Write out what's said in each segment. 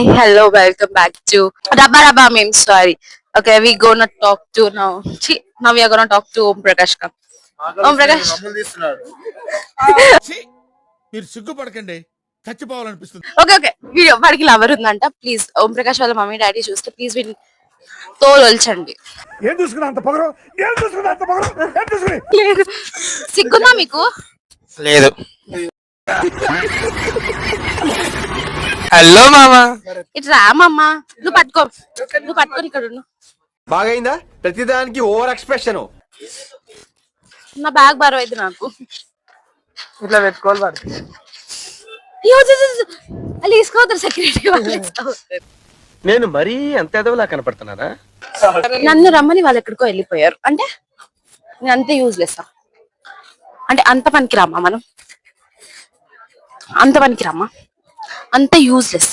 Hi, hello, welcome back to Rabba Rabba memes. Sorry. Okay, we gonna talk to now. Now we are gonna talk to Om Prakash. Om Prakash. మీరు సిగ్గుపడకండి చచ్చిపోవాలనిపిస్తుంది. Okay. Video వాడికి lover ఉందంట. Please Om Prakash వాళ్ళ mummy daddy చూస్తే please వీడిని తోలొల్చండి. ఏం చూసుకున్నా అంత పొగరు, ఏం చూసుకున్నా అంత పొగరు, ఏం చూసుకుని లేదు సిగ్గుందా మీకు? లేదు. హలో మామా, ఇటు రామమ్మా. నువ్వు పట్టుకొని ఇక్కడ ఉండు. బాగైందా? ప్రతిదానికి ఓవర్ ఎక్స్ప్రెషన్. నా బ్యాగ్ బరువు అయితే నాకు ఇట్లా పెట్టుకోవాలి వాడు. అది తీసుకోవద్దు, సెక్యూరిటీ వాళ్ళు నేను మరీ అంత ఎదవలా కనపడుతున్నానా? నన్ను రమ్మని వాళ్ళు ఎక్కడికో వెళ్ళిపోయారు. అంటే నేను అంతే యూజ్లెస్. అంటే అంత పనికి రామ్మా, మనం అంత పనికి రామ్మా, అంత యూజ్లెస్.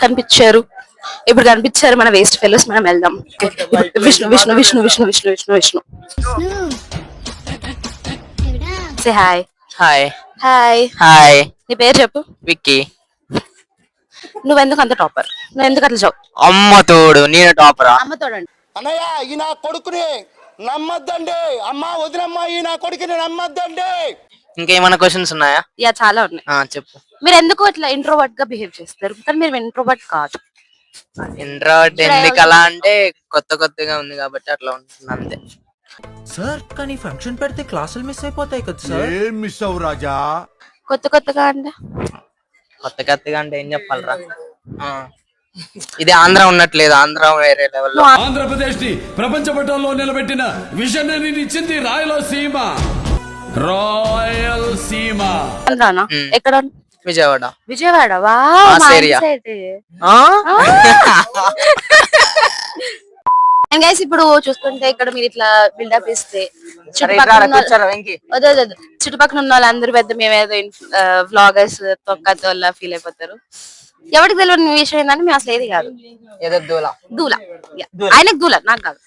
కనిపించారు, ఇప్పుడు కనిపించారు మన వేస్ట్ ఫెలోస్. మనం వెళ్దాం. Vishnu Vishnu Vishnu Vishnu Vishnu Vishnu Vishnu say hi. Hi hi. Hi. నీ పేరు చెప్పు. విక్కీ. నువ్వెందుకు అంత టాపర్? నువ్వు ఎందుకు అట్లా చావు? అమ్మ తోడు నేను టాపరా? అమ్మ తోడండి. అన్నయ్య ఈ నా కొడుకుని నమ్మద్దండి. అమ్మ వదినమ్మా, ఈ నా కొడుకుని నమ్మద్దండి. ఇంకేమైనా క్వశ్చన్స్ ఉన్నాయా? యా, చాలా ఉన్నాయి. చెప్పు. మీరు ఎందుకు ఇట్లా ఇంట్రోవర్ట్ గా బిహేవ్ చేస్తారు? కానీ మీరు ఇంట్రోవర్ట్ కాదు. ఇంట్రోవర్ట్ ఎందుకు అలా అంటే కొత్తగా ఉంది కాబట్టి అట్లా ఉంటుంది అంతే. సార్ కానీ ఫంక్షన్ పెడితే క్లాసులు మిస్ అయిపోతాయి కదా సార్. ఏం మిస్ అవ్వు రాజా. కొత్తగా అంటే కొత్తగా అంటే ఏం చెప్పాలరా? ఇది ఆంధ్ర ఉన్నట్లేదు, ఆంధ్ర వేరే లెవెల్లో. ఆంధ్రప్రదేశ్ ని ప్రపంచ పటంలో నిలబెట్టిన విజనరీ ఇచ్చింది రాయలసీమ. రాయలసీమ ఆంధ్రానా? ఎక్కడ? విజయవాడ. విజయవాడ. వా, గైస్ ఇప్పుడు చూస్తుంటే ఇక్కడ మీరు ఇట్లా బిల్డప్ ఇస్తే చుట్టుపక్కల ఉన్న వాళ్ళందరూ పెద్ద మేమేదో వ్లాగర్స్ తొక్కతోళ్ళ ఫీల్ అయిపోతారు. ఎవరికి తెలియని విషయం ఏంటంటే మేము అసలు ఏది కాదు. ఏదో దూల. ఆయనకు దూల, నాకు కాదు.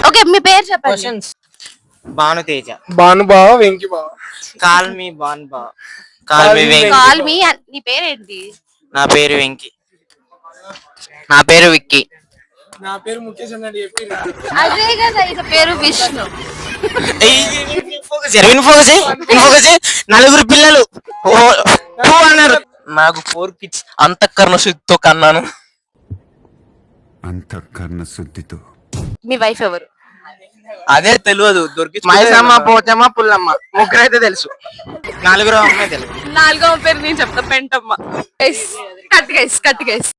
ఓకే, మీ పేరు చెప్పండి. భానుతేజ. భానుబావ, వెంకి బావ. కాల్ మీ భానుబావ. Call me Venki. Call me. నీ పేరేంటి? నా పేరు వెంకి. నా పేరు విక్కీ. నా పేరు ముఖేష్ అన్నాడు. అదే కదా, ఇది పేరు విష్ణు. నలుగురు పిల్లలు అన్నారు. నాకు 4 kids. అంతఃకరణ శుద్ధితో కన్నాను. అంతఃకరణ శుద్ధితో. మీ వైఫ్ ఎవరు? అదే తెలియదు. మైసమ్మ, పోచమ్మ, పుల్లమ్మ ముగ్గురు అయితే తెలుసు. 4వ అమ్మాయి తెలుసు. 4వ పేరు నేను చెప్తా, పెంటమ్మ. Cut guys.